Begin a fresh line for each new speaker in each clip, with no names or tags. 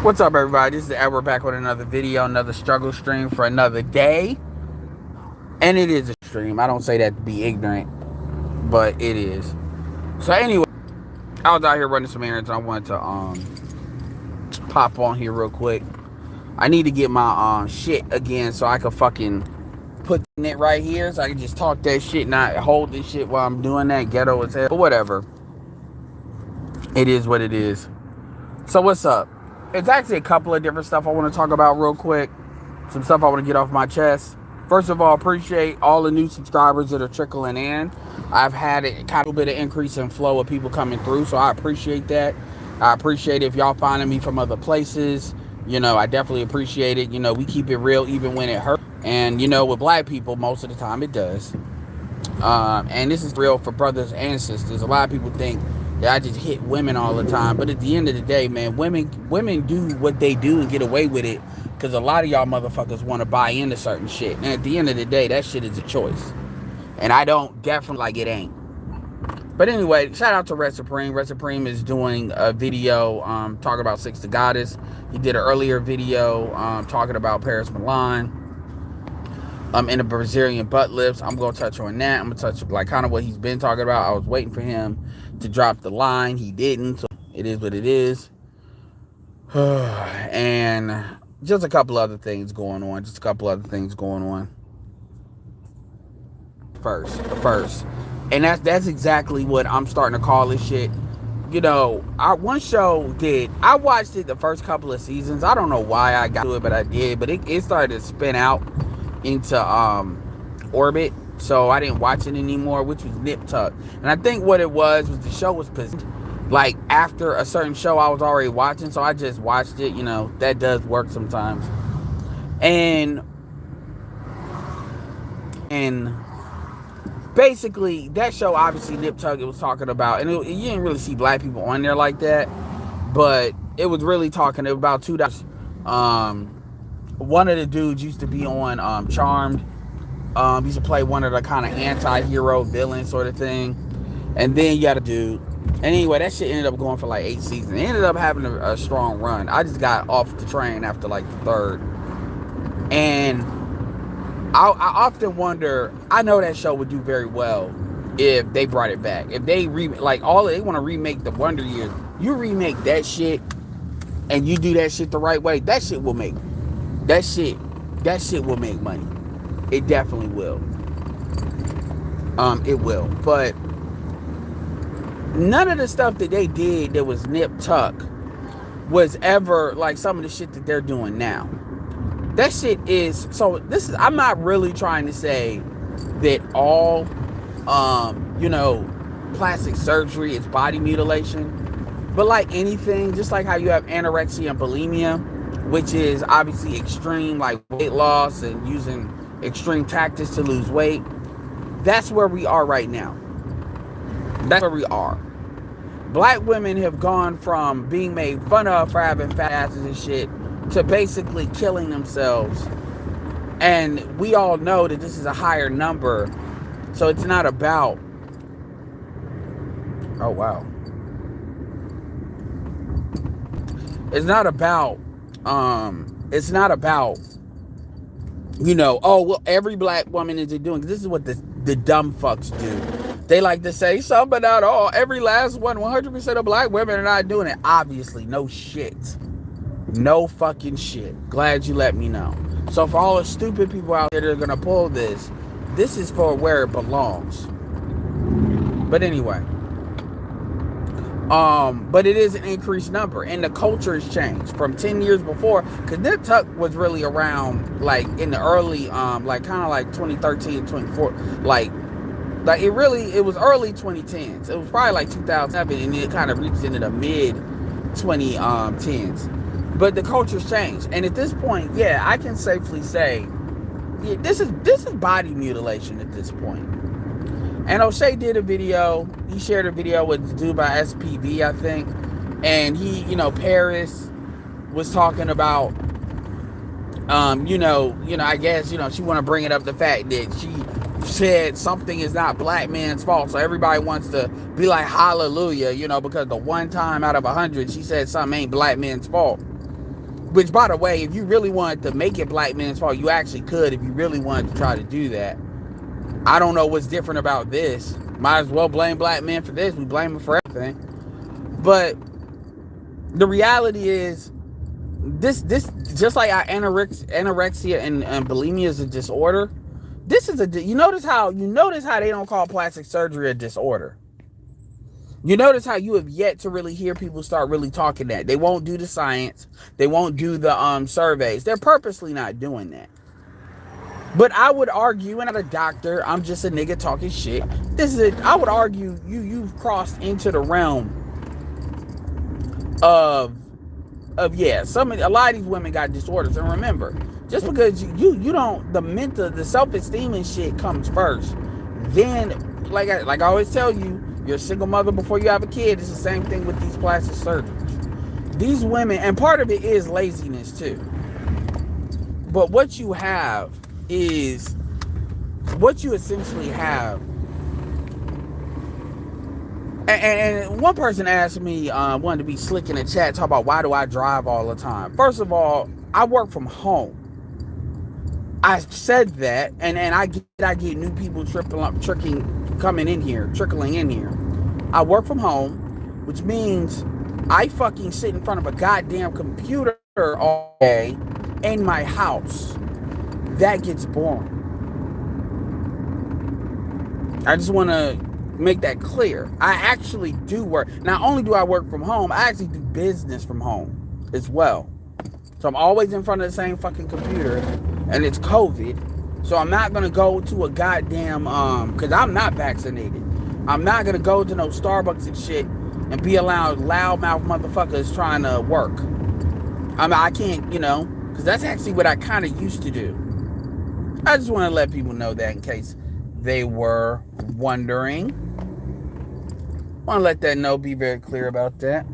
What's up, everybody? This is Edward back with another video, another struggle stream for another day. And it is a stream. I don't say that to be ignorant, but it is. So anyway, I was out here running some errands and I wanted to pop on here real quick. I need to get my shit again so I can fucking put it right here so I can just talk that shit, not hold this shit while I'm doing that. Ghetto as hell. But whatever. It is what it is. So what's up? It's actually a couple of different stuff I want to talk about real quick. Some stuff I want to get off my chest. First of all, appreciate all the new subscribers that are trickling in. I've had a kind of bit of increase in flow of people coming through, so I appreciate that. I appreciate if y'all finding me from other places. I definitely appreciate it. We keep it real even when it hurts. And, with black people, most of the time it does. And this is real for brothers and sisters. A lot of people think that I just hit women all the time. But at the end of the day, man, women do what they do and get away with it because a lot of y'all motherfuckers want to buy into certain shit. And at the end of the day, that shit is a choice. And I don't definitely like it ain't. But anyway, shout out to Red Supreme. Red Supreme is doing a video talking about Six the Goddess. He did an earlier video talking about Paris Milan. In the Brazilian butt lifts. I'm going to touch on that. I'm going to touch like kind of what he's been talking about. I was waiting for him to drop the line. He didn't. So it is what it is. And just a couple other things going on. First. And that's exactly what I'm starting to call this shit. One show I watched it the first couple of seasons. I don't know why I got to it, but I did. But it started to spin out into orbit, so I didn't watch it anymore, which was Nip Tuck. And I think what it was the show was like after a certain show I was already watching, so I just watched it. That does work sometimes. And basically that show, obviously Nip Tuck, it was talking about, and you didn't really see black people on there like that, but it was really talking about two dollars. One of the dudes used to be on Charmed. He used to play one of the kind of anti-hero villain sort of thing. And then you got a dude. And anyway, that shit ended up going for like 8 seasons. It ended up having a strong run. I just got off the train after like the third. And I often wonder, I know that show would do very well if they brought it back. If they they want to remake the Wonder Years. You remake that shit and you do that shit the right way, that shit will make money. It definitely will. It will. But none of the stuff that they did that was Nip Tuck was ever like some of the shit that they're doing now. That shit is I'm not really trying to say that all plastic surgery is body mutilation. But like anything, just like how you have anorexia and bulimia, which is obviously extreme, like weight loss and using extreme tactics to lose weight. That's where we are right now. That's where we are. Black women have gone from being made fun of for having fat asses and shit to basically killing themselves. And we all know that this is a higher number. So it's not about... Oh, wow. It's not about... every black woman is doing. This is what the dumb fucks do. They like to say some, but not all. Every last one, 100% of black women are not doing it. Obviously, no shit. No fucking shit. Glad you let me know. So for all the stupid people out there that are gonna pull this is for where it belongs. But anyway. But it is an increased number, and the culture has changed from 10 years before, because Nip Tuck was really around like in the early like kind of like 2013, 24, like it was early 2010s. It was probably like 2007, and it kind of reached into the mid 2010s. But the culture's changed, and at this point, yeah, I can safely say, yeah, this is body mutilation at this point. And O'Shea did a video. He shared a video with the dude by SPV, I think. And he, Paris was talking about, I guess, she want to bring it up the fact that she said something is not black man's fault. So everybody wants to be like, hallelujah, because the one time out of 100 she said something ain't black man's fault. Which, by the way, if you really wanted to make it black men's fault, you actually could if you really wanted to try to do that. I don't know what's different about this. Might as well blame black men for this. We blame them for everything. But the reality is, this just like our anorexia and bulimia is a disorder. This is you notice how they don't call plastic surgery a disorder. You notice how you have yet to really hear people start really talking that. They won't do the science. They won't do the surveys. They're purposely not doing that. But I would argue, and I'm not a doctor, I'm just a nigga talking shit. I would argue you've crossed into the realm of a lot of these women got disorders. And remember, just because you don't, the self-esteem and shit comes first. Then, like I always tell you, you're a single mother before you have a kid. It's the same thing with these plastic surgeons. These women, and part of it is laziness too. But what you essentially have, and one person asked me, wanted to be slick in the chat, talk about why do I drive all the time. First of all, I work from home. I said that, and I get new people trickling in here. I work from home, which means I fucking sit in front of a goddamn computer all day in my house. That gets boring. I just want to make that clear. I actually do work. Not only do I work from home, I actually do business from home as well. So I'm always in front of the same fucking computer, and it's COVID. So I'm not going to go to a goddamn, because I'm not vaccinated. I'm not going to go to no Starbucks and shit and be allowed loudmouth motherfuckers trying to work. I can't, because that's actually what I kind of used to do. I just want to let people know that in case they were wondering. I want to let that know, be very clear about that.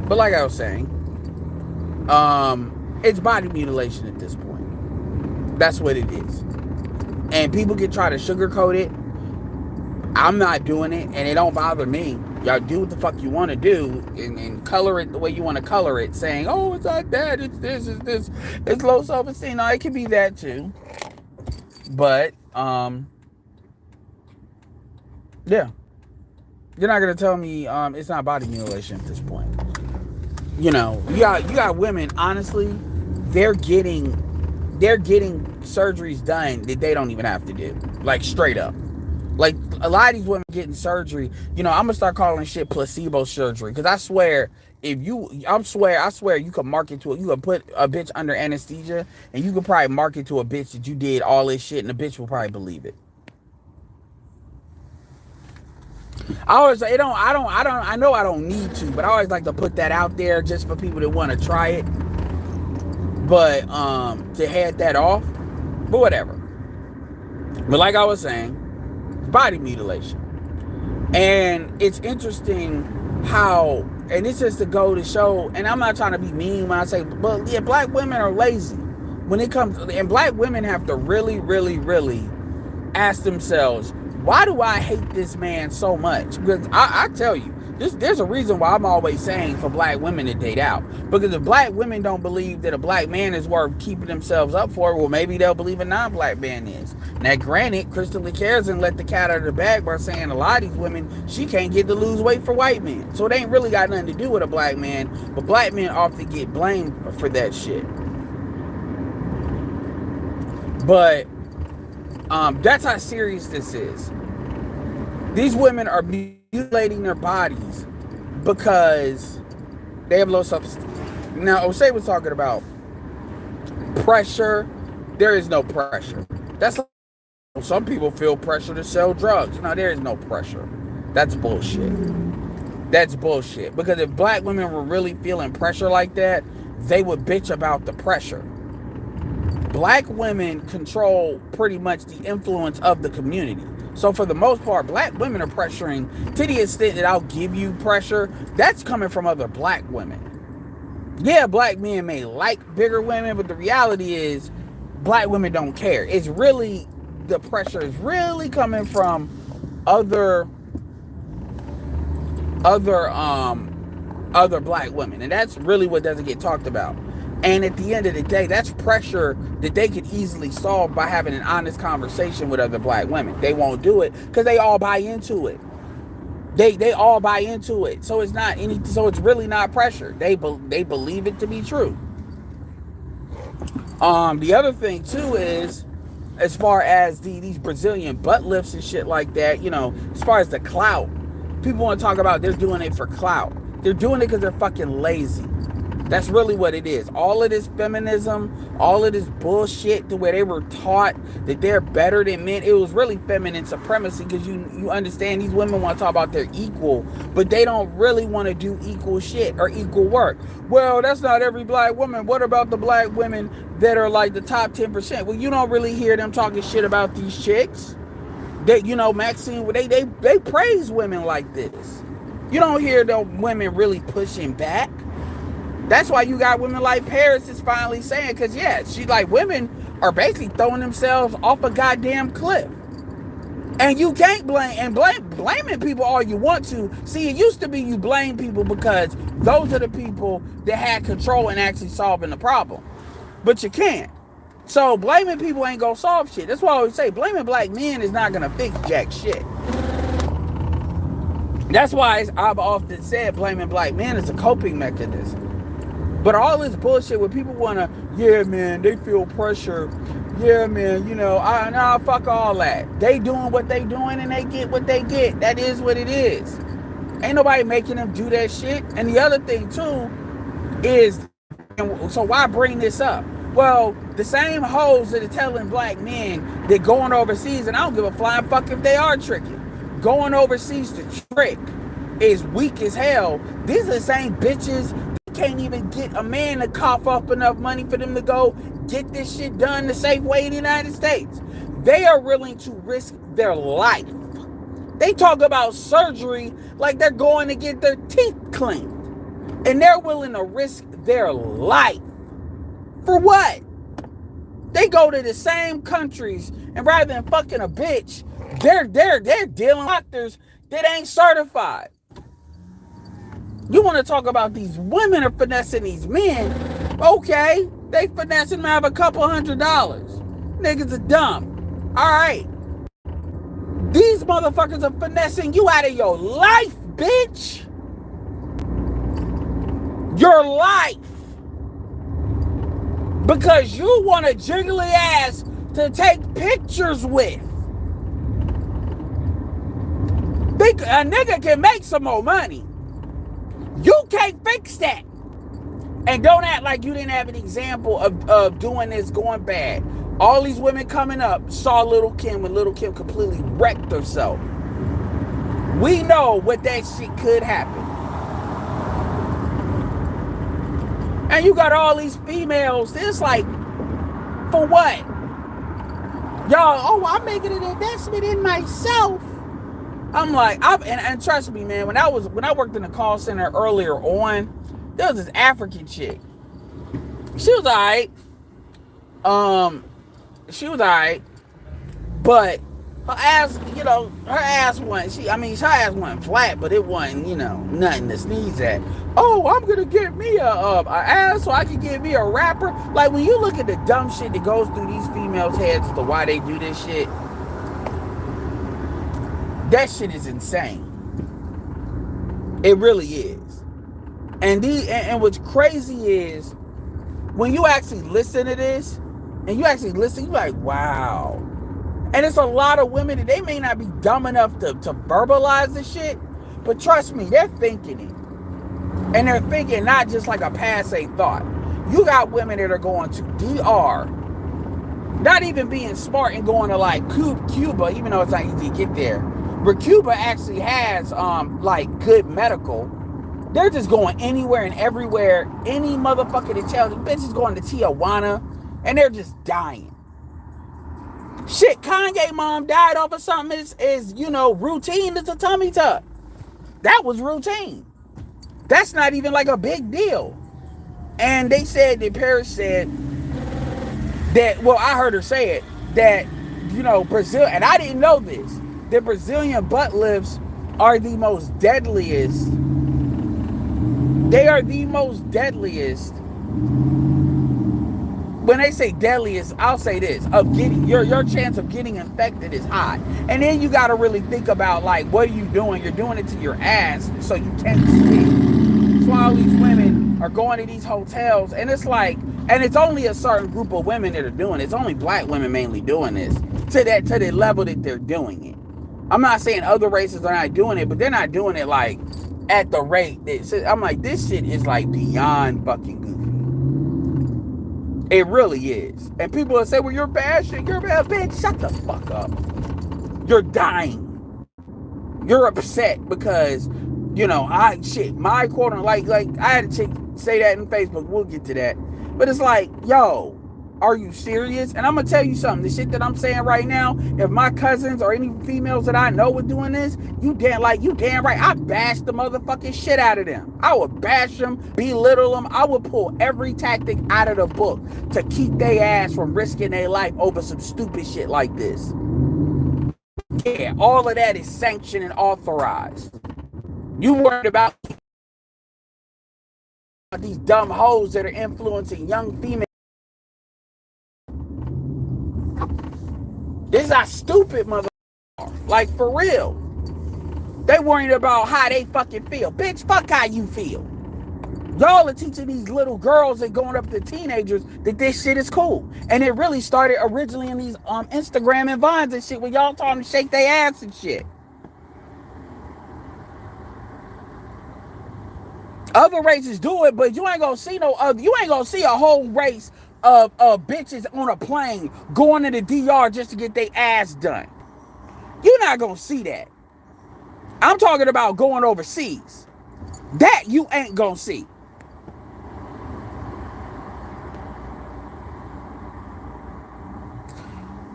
But like I was saying, it's body mutilation at this point. That's what it is. And people can try to sugarcoat it. I'm not doing it, and it don't bother me. Y'all do what the fuck you want to do and color it the way you want to color it, saying, oh, it's not that, it's this, it's this, it's low self-esteem. No, it can be that too. But, yeah. You're not going to tell me it's not body mutilation at this point. You got women, honestly, they're getting surgeries done that they don't even have to do. Like, straight up. Like, a lot of these women getting surgery, I'm going to start calling shit placebo surgery. Because I swear, I swear you could market to it. You could put a bitch under anesthesia, and you could probably market to a bitch that you did all this shit, and the bitch will probably believe it. I know I don't need to, but I always like to put that out there just for people that want to try it. But, to head that off, but whatever. But like I was saying, body mutilation. And it's interesting how, and it's just to go to show, and I'm not trying to be mean when I say, but yeah, black women are lazy when it comes, and black women have to really, really, really ask themselves, why do I hate this man so much? Because I tell you, there's a reason why I'm always saying for black women to date out. Because if black women don't believe that a black man is worth keeping themselves up for, well, maybe they'll believe a non-black man is. Now, granted, Crystal Karen let the cat out of the bag by saying a lot of these women, she can't get to lose weight for white men. So it ain't really got nothing to do with a black man, but black men often get blamed for that shit. But that's how serious this is. These women are mutilating their bodies because they have low self-esteem. Now, O'Shea was talking about pressure. There is no pressure. That's like, some people feel pressure to sell drugs. No, there is no pressure. That's bullshit. That's bullshit. Because if black women were really feeling pressure like that, they would bitch about the pressure. Black women control pretty much the influence of the community. So for the most part, black women are pressuring to the extent that I'll give you pressure. That's coming from other black women. Yeah, black men may like bigger women, but the reality is black women don't care. It's really, the pressure is really coming from other other black women. And that's really what doesn't get talked about. And at the end of the day, that's pressure that they could easily solve by having an honest conversation with other black women. They won't do it because they all buy into it. They all buy into it. So it's not any. So it's really not pressure. They believe it to be true. The other thing too is, as far as these Brazilian butt lifts and shit like that, you know, as far as the clout, people want to talk about they're doing it for clout. They're doing it because they're fucking lazy. That's really what it is. All of this feminism, all of this bullshit to where they were taught that they're better than men. It was really feminine supremacy because you understand these women want to talk about they're equal, but they don't really want to do equal shit or equal work. Well, that's not every black woman. What about the black women that are like the top 10%? Well, you don't really hear them talking shit about these chicks. They, you know, Maxine, they praise women like this. You don't hear the women really pushing back. That's why you got women like Paris is finally saying, because yeah, she like women are basically throwing themselves off a goddamn cliff. And you can't blaming people all you want to. See, it used to be you blame people because those are the people that had control in actually solving the problem. But you can't. So blaming people ain't gonna solve shit. That's why I always say blaming black men is not gonna fix jack shit. That's why I've often said blaming black men is a coping mechanism. But all this bullshit where people want to, yeah, man, they feel pressure. Yeah, man, you know, nah, fuck all that. They doing what they doing and they get what they get. That is what it is. Ain't nobody making them do that shit. And the other thing, too, is, so why bring this up? Well, the same hoes that are telling black men that going overseas, and I don't give a flying fuck if they are tricking, going overseas to trick is weak as hell. These are the same bitches can't even get a man to cough up enough money for them to go get this shit done the safe way in the United States. They are willing to risk their life. They talk about surgery like they're going to get their teeth cleaned. And they're willing to risk their life. For what? They go to the same countries and rather than fucking a bitch, they're dealing with doctors that ain't certified. You want to talk about these women are finessing these men? Okay, they finessing them out of $200. Niggas are dumb. All right. These motherfuckers are finessing you out of your life, bitch. Your life. Because you want a jiggly ass to take pictures with. A nigga can make some more money. You can't fix that. And don't act like you didn't have an example of doing this going bad. All these women coming up saw Lil' Kim when Lil' Kim completely wrecked herself. We know what that shit could happen. And you got all these females. It's like, for what? Y'all, I'm making an investment in myself. I'm like, and trust me, man, when I worked in the call center earlier on, there was this African chick. She was alright. But her ass, her ass wasn't flat, but it wasn't, nothing to sneeze at. Oh, I'm gonna get me a ass so I can get me a rapper. Like, when you look at the dumb shit that goes through these females' heads as to why they do this shit, that shit is insane. It really is. And what's crazy is when you actually listen to this, and you're like, wow. And it's a lot of women that they may not be dumb enough to verbalize the shit, but trust me, they're thinking it. And they're thinking not just like a passe thought. You got women that are going to DR, not even being smart and going to like Cuba, even though it's not easy to get there. But Cuba actually has like good medical. They're just going anywhere and everywhere. Any motherfucker that tells you, bitch is going to Tijuana, and they're just dying. Shit, Kanye mom died off of something is routine. It's a tummy tuck. That was routine. That's not even like a big deal. And they said that Paris said that, well, I heard her say it, that, Brazil, and I didn't know this, the Brazilian butt lifts are the most deadliest They are the most deadliest. When they say deadliest, I'll say this: of getting your chance of getting infected is high. And then you got to really think about, like, what are you doing? You're doing it to your ass, so you can't speak. That's why all these women are going to these hotels, and it's like, and it's only a certain group of women that are doing it. It's only black women mainly doing this to the level that they're doing it. I'm not saying other races are not doing it, but they're not doing it like at the rate that I'm like, this shit is like beyond fucking goofy. It really is. And people will say, well, you're bashing, you're bad, bitch. Shut the fuck up. You're dying. You're upset because, you know, my quote, like I had a chick say that in Facebook. We'll get to that. But it's like, yo, are you serious? And I'm going to tell you something. The shit that I'm saying right now, if my cousins or any females that I know were doing this, you damn right, I bash the motherfucking shit out of them. I would bash them, belittle them. I would pull every tactic out of the book to keep their ass from risking their life over some stupid shit like this. Yeah, all of that is sanctioned and authorized. You worried about these dumb hoes that are influencing young females. This is a stupid mother. Like, for real. They worried about how they fucking feel. Bitch, fuck how you feel. Y'all are teaching these little girls and going up to teenagers that this shit is cool. And it really started originally in these Instagram and Vines and shit, where y'all taught them to shake their ass and shit. Other races do it, but you ain't gonna see a whole race of bitches on a plane going to the DR just to get their ass done. You're not gonna see that. I'm talking about going overseas. That you ain't gonna see.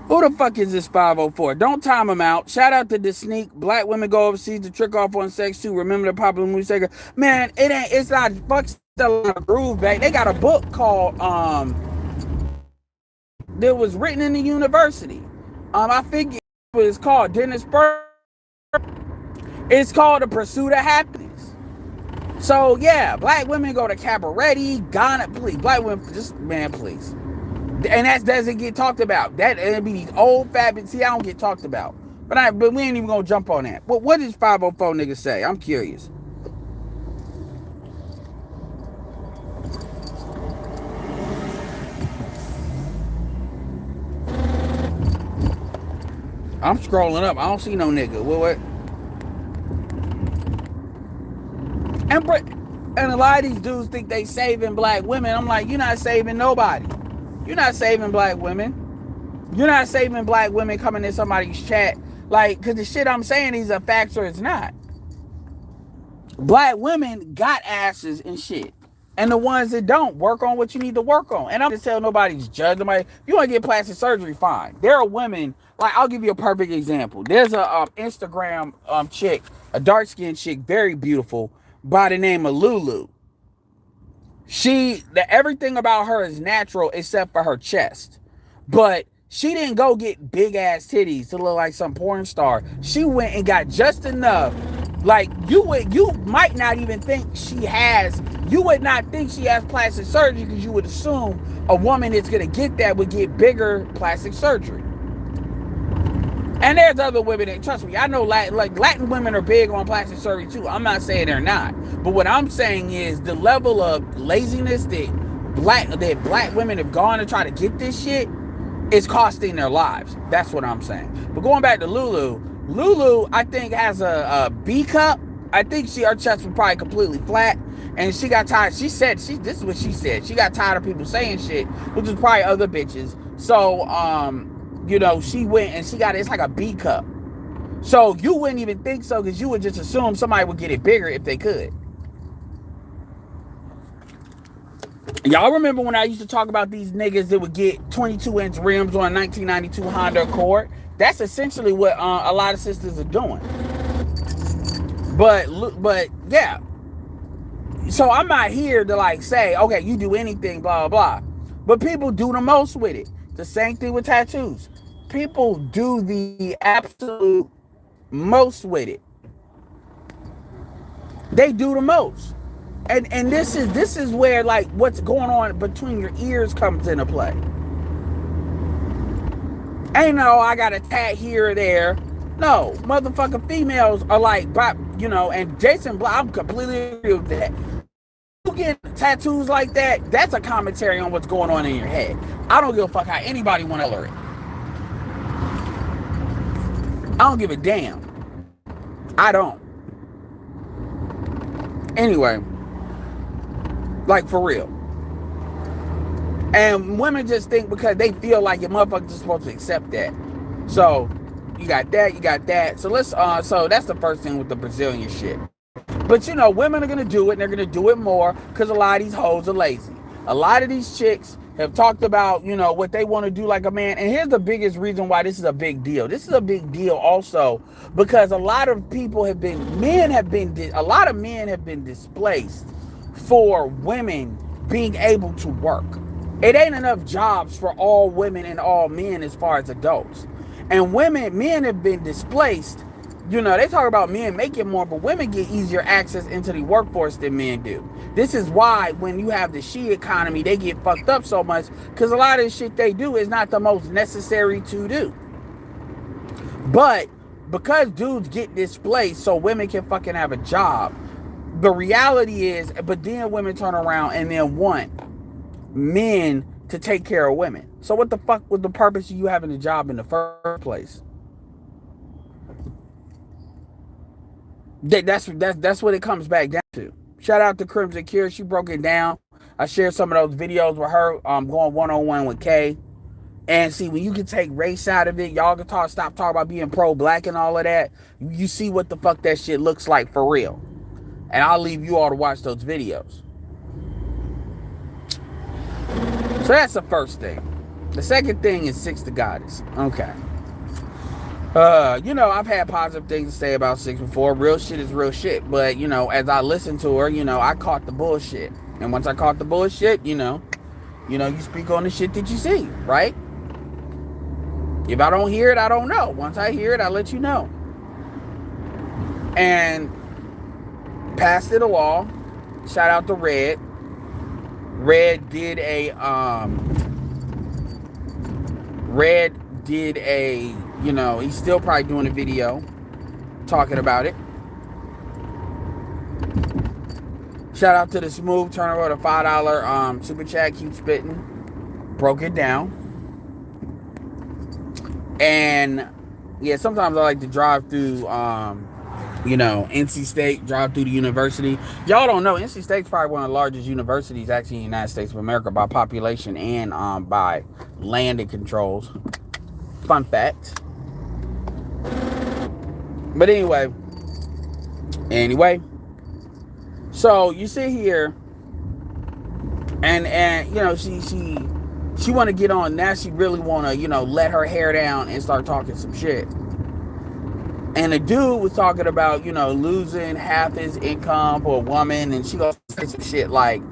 Who the fuck is this 504? Don't time them out. Shout out to the sneak. Black women go overseas to trick off on sex too. Remember the popular movie Sega? Man, it's not fuck still groove back. They got a book called that was written in the university. I think what it's called. Dennis Burke. It's called The Pursuit of Happiness. So yeah, black women go to cabaret, Ghana, please. Black women, just man, please. And that doesn't get talked about. It'd be these old fat bitches. See, I don't get talked about. But we ain't even gonna jump on that. But what does 504 niggas say? I'm curious. I'm scrolling up. I don't see no nigga. What? And a lot of these dudes think they saving black women. I'm like, you're not saving nobody. You're not saving black women. You're not saving black women coming in somebody's chat. Like, because the shit I'm saying is a fact or it's not. Black women got asses and shit. And the ones that don't, work on what you need to work on. And I'm just telling nobody's judge. Nobody, if you want to get plastic surgery, fine. There are women, like, I'll give you a perfect example. There's a Instagram chick, a dark-skinned chick, very beautiful, by the name of Lulu. Everything about her is natural except for her chest. But she didn't go get big ass titties to look like some porn star. She went and got just enough. Like, you might not even think you would not think she has plastic surgery, because you would assume a woman that's gonna get that would get bigger plastic surgery. And there's other women that, trust me, I know Latin women are big on plastic surgery too. I'm not saying they're not. But what I'm saying is the level of laziness that black women have gone to try to get this shit is costing their lives. That's what I'm saying. But going back to Lulu, I think has a B cup. I think her chest was probably completely flat. And she got tired. This is what she said. She got tired of people saying shit, which is probably other bitches. So, she went and it's like a B cup. So you wouldn't even think so, because you would just assume somebody would get it bigger if they could. Y'all remember when I used to talk about these niggas that would get 22-inch rims on a 1992 Honda Accord? That's essentially what a lot of sisters are doing. But yeah. So I'm not here to like say, okay, you do anything, blah, blah, blah. But people do the most with it. The same thing with tattoos. People do the absolute most with it. They do the most. And this is where like what's going on between your ears comes into play. Ain't no I got a tat here or there. No, motherfucking females are like, you know, and Jason Black, I'm completely agree with that. You get tattoos like that, that's a commentary on what's going on in your head. I don't give a fuck how anybody want to learn it. I don't give a damn. I don't. Anyway, like for real. And women just think because they feel like your motherfuckers are supposed to accept that. So you got that. So let's so that's the first thing with the Brazilian shit. But you know, women are gonna do it and they're gonna do it more because a lot of these hoes are lazy. A lot of these chicks have talked about, you know, what they want to do like a man. And here's the biggest reason why this is a big deal. This is a big deal also because a lot of men have been displaced for women being able to work. It ain't enough jobs for all women and all men as far as adults. And men have been displaced. You know, they talk about men making more, but women get easier access into the workforce than men do. This is why when you have the she economy, they get fucked up so much because a lot of the shit they do is not the most necessary to do. But because dudes get displaced so women can fucking have a job, the reality is, but then women turn around and then want men to take care of women. So what the fuck was the purpose of you having a job in the first place? That's what it comes back down to. Shout out to Crimson Cure. She broke it down. I shared some of those videos with her going one-on-one with Kay. And see, when you can take race out of it, y'all can stop talking about being pro-black and all of that. You see what the fuck that shit looks like for real. And I'll leave you all to watch those videos. So that's the first thing. The second thing is Six the Goddess. Okay. You know, I've had positive things to say about Six before. Real shit is real shit. But, you know, as I listened to her, you know, I caught the bullshit. And once I caught the bullshit, you know, you speak on the shit that you see, right? If I don't hear it, I don't know. Once I hear it, I'll let you know. And passed it along. Shout out to Red. Red did a, you know, he's still probably doing a video talking about it. Shout out to the Smooth Turner with a $5 super chat. Keep spitting. Broke it down. And yeah, sometimes I like to drive through, you know, NC State, drive through the university. Y'all don't know, NC State's probably one of the largest universities actually in the United States of America by population and by land and controls. Fun fact. But anyway, so you sit here and you know, she want to get on now. She really want to, you know, let her hair down and start talking some shit. And the dude was talking about, you know, losing half his income for a woman, and she goes say some shit like,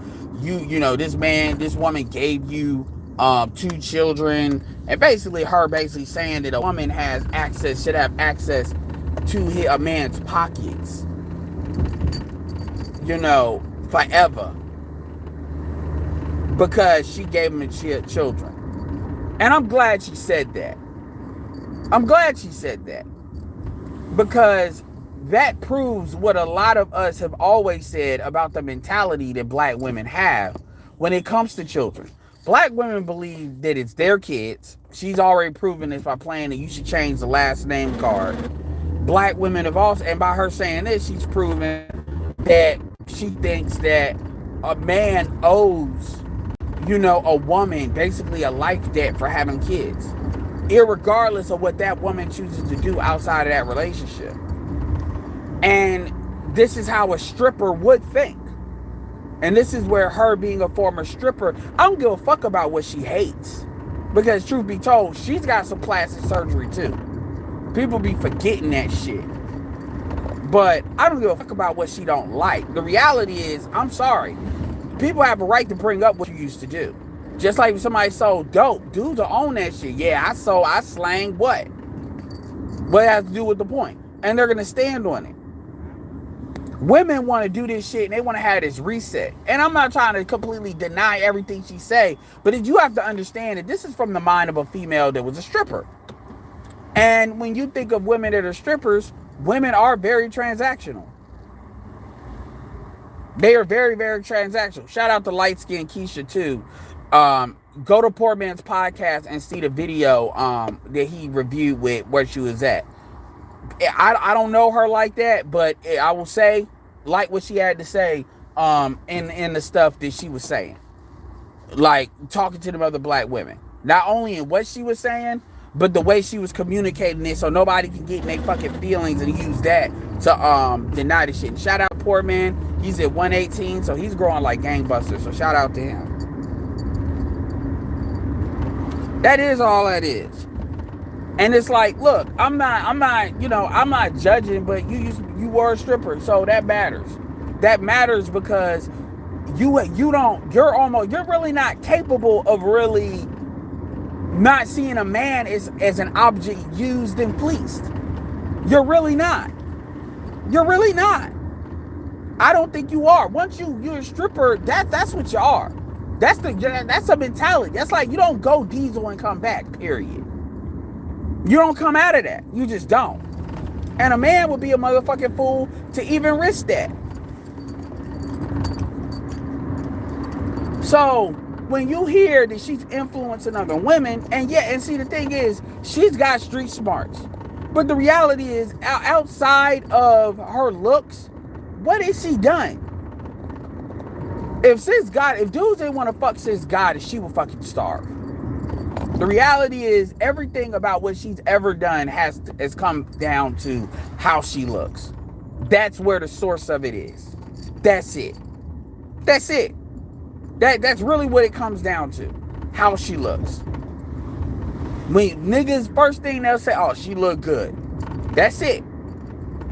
you know, this woman gave you 2 children, and basically saying that a woman should have access to a man's pockets, you know, forever, because she gave him children. And I'm glad she said that. Because that proves what a lot of us have always said about the mentality that black women have when it comes to children. Black women believe that it's their kids. She's already proven this by playing that you should change the last name card. Black women have also, and by her saying this, she's proven that she thinks that a man owes, you know, a woman basically a life debt for having kids, irregardless of what that woman chooses to do outside of that relationship. And this is how a stripper would think. And this is where her being a former stripper, I don't give a fuck about what she hates. Because truth be told, she's got some plastic surgery too. People be forgetting that shit. But I don't give a fuck about what she don't like. The reality is, I'm sorry, people have a right to bring up what you used to do. Just like if somebody sold dope, dudes will own that shit. Yeah, I slang what? What has to do with the point? And they're going to stand on it. Women want to do this shit and they want to have this reset. And I'm not trying to completely deny everything she say, but you have to understand that this is from the mind of a female that was a stripper. And when you think of women that are strippers, women are very transactional. They are very, very transactional. Shout out to light skinned Keisha too. Go to Poor Man's Podcast and see the video that he reviewed with where she was at. I don't know her like that, but I will say, like what she had to say in the stuff that she was saying. Like, talking to them other black women. Not only in what she was saying, but the way she was communicating it, so nobody can get in their fucking feelings and use that to deny the shit. And shout out to Poor Man. He's at 118, so he's growing like gangbusters. So shout out to him. That is all that is. And it's like, look, I'm not judging, but you were a stripper, so that matters. That matters because you're really not capable of really not seeing a man as an object used and fleeced. You're really not. You're really not. I don't think you are. Once you're a stripper, that's what you are. That's a mentality. That's like, you don't go diesel and come back, period. You don't come out of that. You just don't. And a man would be a motherfucking fool to even risk that. So when you hear that she's influencing other women, and see, the thing is, she's got street smarts. But the reality is, outside of her looks, what has she done? If dudes didn't want to fuck Sis Goddess, she would fucking starve. The reality is, everything about what she's ever done has come down to how she looks. That's where the source of it is. That's it. That's it. That's really what it comes down to. How she looks. When niggas, first thing they'll say, oh, she look good. That's it.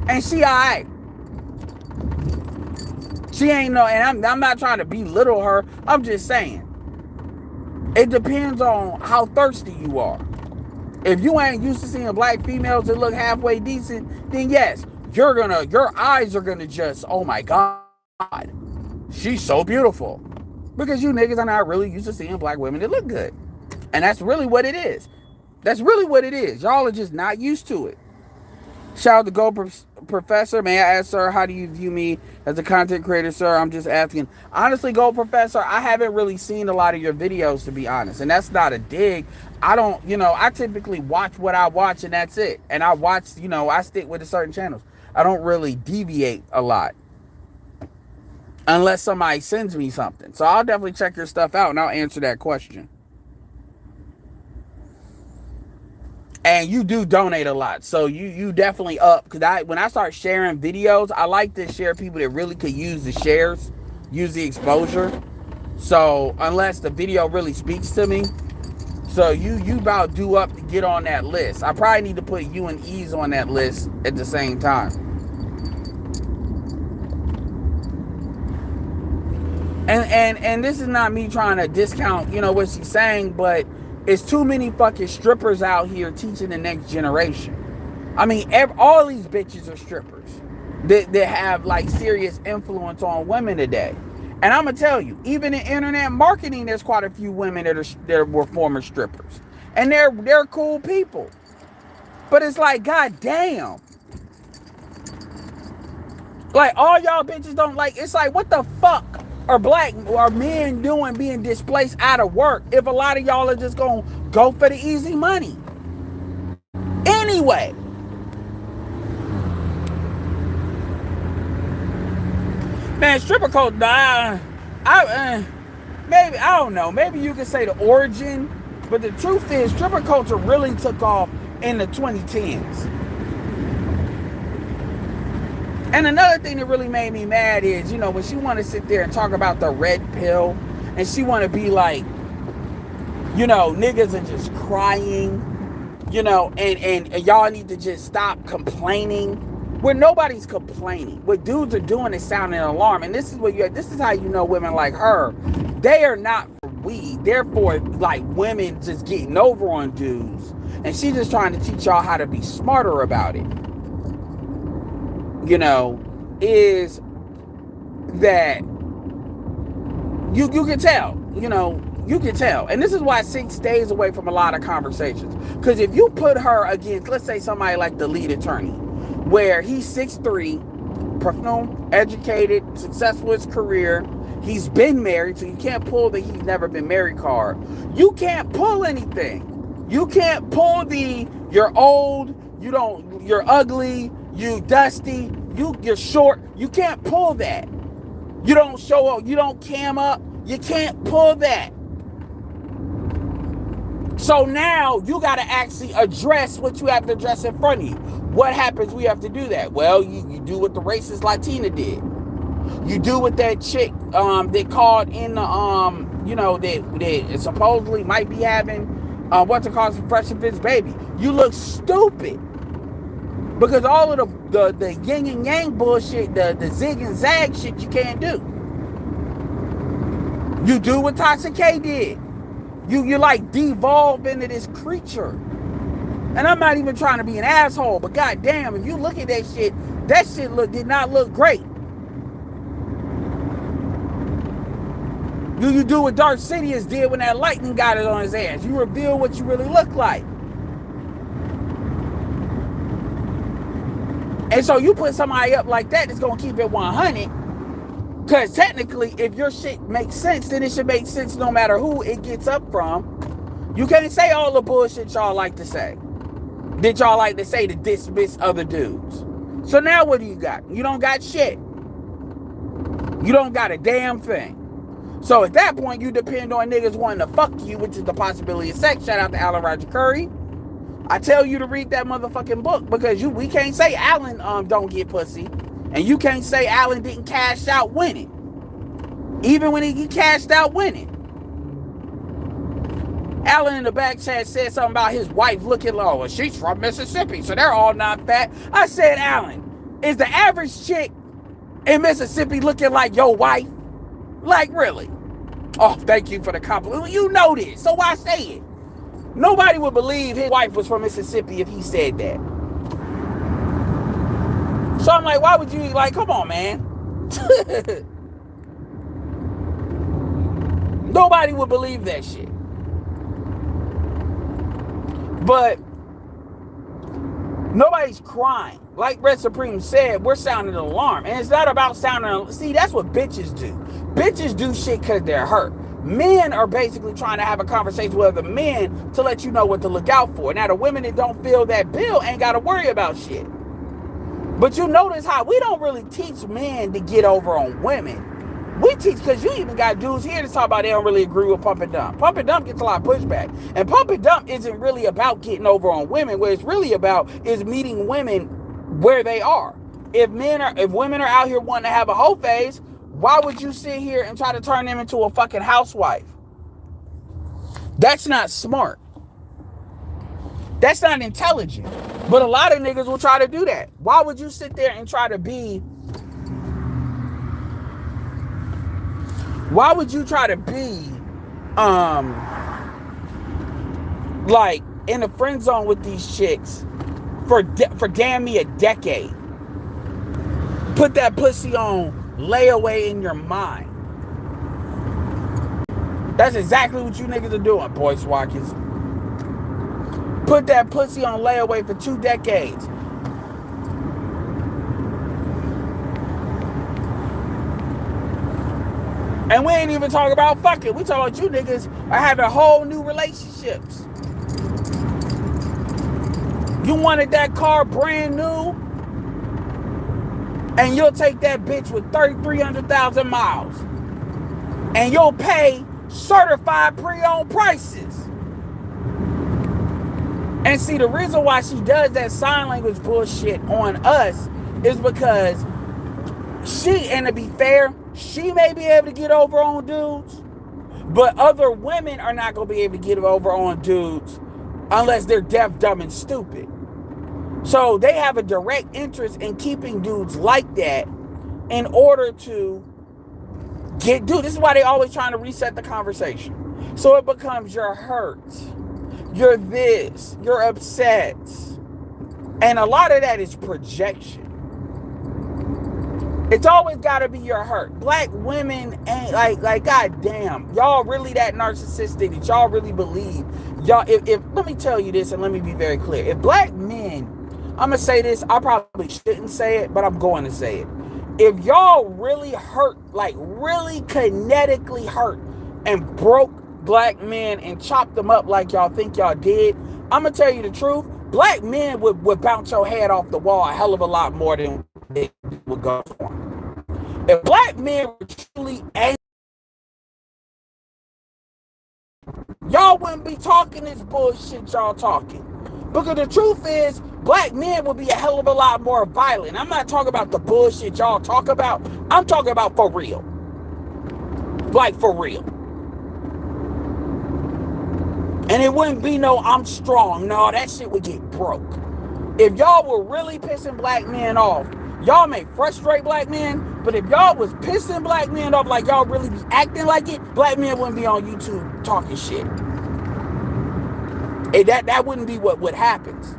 And she alright. She ain't no, and I'm not trying to belittle her. I'm just saying. It depends on how thirsty you are. If you ain't used to seeing black females that look halfway decent, then yes, your eyes are gonna just, oh my God, she's so beautiful. Because you niggas are not really used to seeing black women that look good. And that's really what it is. That's really what it is. Y'all are just not used to it. Shout out to Go Professor. May I ask, sir, how do you view me as a content creator, sir? I'm just asking. Honestly, Go Professor, I haven't really seen a lot of your videos, to be honest. And that's not a dig. I typically watch what I watch and that's it. And I stick with the certain channels. I don't really deviate a lot. Unless somebody sends me something. So I'll definitely check your stuff out and I'll answer that question. And you do donate a lot. So you definitely up. Because when I start sharing videos, I like to share people that really could use the shares, use the exposure. So unless the video really speaks to me. So you about due up to get on that list. I probably need to put you and Ease on that list at the same time. And this is not me trying to discount, what she's saying, but it's too many fucking strippers out here teaching the next generation. I mean, all these bitches are strippers that have like serious influence on women today. And I'm gonna tell you, even in internet marketing, there's quite a few women that were former strippers, and they're cool people. But it's like, god damn, like all y'all bitches don't like. It's like, what the fuck are men doing being displaced out of work if a lot of y'all are just gonna go for the easy money anyway? Man, stripper culture, maybe, I don't know, maybe you could say the origin, but the truth is stripper culture really took off in the 2010s. And another thing that really made me mad is, when she want to sit there and talk about the red pill, and she want to be like, niggas are just crying, and y'all need to just stop complaining. Where nobody's complaining. What dudes are doing is sounding an alarm. And this is how you know women like her, they are not for weed. Therefore, like, women just getting over on dudes. And she's just trying to teach y'all how to be smarter about it. is that you can tell, you can tell. And this is why 6 stays away from a lot of conversations. Because if you put her against, let's say somebody like the lead attorney, where he's 6'3", professional, educated, successful in his career, he's been married, so you can't pull the he's never been married card. You can't pull anything. You can't pull the you're old, you're ugly, you dusty, you're short. You can't pull that. You don't show up, you don't cam up, you can't pull that. So now you got to actually address what you have to address in front of you. What happens? We have to do that. Well, you do what the racist Latina did. You do what that chick they called in the that supposedly might be having what's it called, some Fresh and Fit's baby. You look stupid because all of the yin and yang bullshit, the zig and zag shit, you can't do. You do what Toxic K did. You like devolve into this creature. And I'm not even trying to be an asshole, but goddamn, if you look at that shit did not look great. You do what Darth Sidious did when that lightning got it on his ass. You reveal what you really look like. And so you put somebody up like that that's gonna keep it 100. Because technically, if your shit makes sense, then it should make sense no matter who it gets up from. You can't say all the bullshit y'all like to say. That y'all like to say to dismiss other dudes. So now what do you got? You don't got shit. You don't got a damn thing. So at that point, you depend on niggas wanting to fuck you, which is the possibility of sex. Shout out to Alan Roger Curry. I tell you to read that motherfucking book because we can't say Alan don't get pussy. And you can't say Alan didn't cash out winning. Even when he cashed out winning. Alan in the back chat said something about his wife looking low. Well, she's from Mississippi, so they're all not fat. I said, Alan, is the average chick in Mississippi looking like your wife? Like, really? Oh, thank you for the compliment. You know this, so why say it? Nobody would believe his wife was from Mississippi if he said that. So I'm like, why would you, like, come on, man. Nobody would believe that shit. But nobody's crying. Like Red Supreme said, we're sounding an alarm. And it's not about sounding, see, that's what bitches do. Bitches do shit because they're hurt. Men are basically trying to have a conversation with other men to let you know what to look out for. Now, the women that don't feel that bill ain't got to worry about shit. But you notice how we don't really teach men to get over on women. We teach, because you even got dudes here to talk about they don't really agree with Pump and Dump. Pump and Dump gets a lot of pushback. And Pump and Dump isn't really about getting over on women. What it's really about is meeting women where they are. If women are out here wanting to have a hoe phase, why would you sit here and try to turn them into a fucking housewife? That's not smart. That's not intelligent. But a lot of niggas will try to do that. Why would you sit there and try to be... Why would you try to be... like, in the friend zone with these chicks for damn me a decade? Put that pussy on layaway in your mind. That's exactly what you niggas are doing, boy swackers. Put that pussy on layaway for 2 decades. And we ain't even talking about fucking. We talking about you niggas are having whole new relationships. You wanted that car brand new, and you'll take that bitch with 300,000 miles. And you'll pay certified pre-owned prices. And see, the reason why she does that sign language bullshit on us is because and to be fair, she may be able to get over on dudes, but other women are not going to be able to get over on dudes unless they're deaf, dumb, and stupid. So they have a direct interest in keeping dudes like that in order to dude, this is why they always trying to reset the conversation. So it becomes you're hurt, you're this, you're upset. And a lot of that is projection. It's always got to be your hurt. Black women ain't like goddamn. Y'all really that narcissistic that y'all really believe. Y'all, if let me tell you this and let me be very clear. If black men, I'm going to say this, I probably shouldn't say it, but I'm going to say it. If y'all really hurt, like really kinetically hurt and broke black men and chopped them up like y'all think y'all did, I'm going to tell you the truth. Black men would bounce your head off the wall a hell of a lot more than it would go on. If black men were truly angry, y'all wouldn't be talking this bullshit y'all talking. Because the truth is, black men would be a hell of a lot more violent. I'm not talking about the bullshit y'all talk about. I'm talking about for real. Like for real. And it wouldn't be no I'm strong. No, that shit would get broke. If y'all were really pissing black men off, y'all may frustrate black men, but if y'all was pissing black men off like y'all really be acting like it, black men wouldn't be on YouTube talking shit. And that wouldn't be what happens.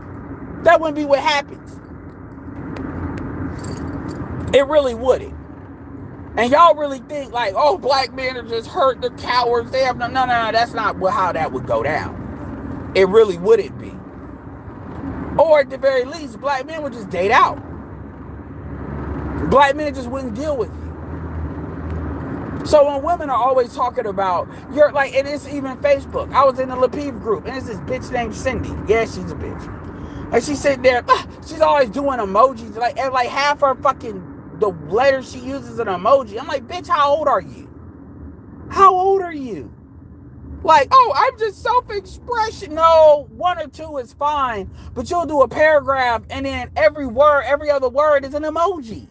That wouldn't be what happens. It really wouldn't. And y'all really think like, oh, black men are just hurt, they're cowards, they have no, that's not how that would go down. It really wouldn't be. Or at the very least, black men would just date out. Black men just wouldn't deal with you. So when women are always talking about, you're like, and it's even Facebook. I was in the Lapiv group, and it's this bitch named Cindy. Yeah, she's a bitch. And she's sitting there, she's always doing emojis. Like half her fucking, the letters she uses is an emoji. I'm like, bitch, how old are you? How old are you? Like, oh, I'm just self-expression. No, one or two is fine. But you'll do a paragraph and then every other word is an emoji.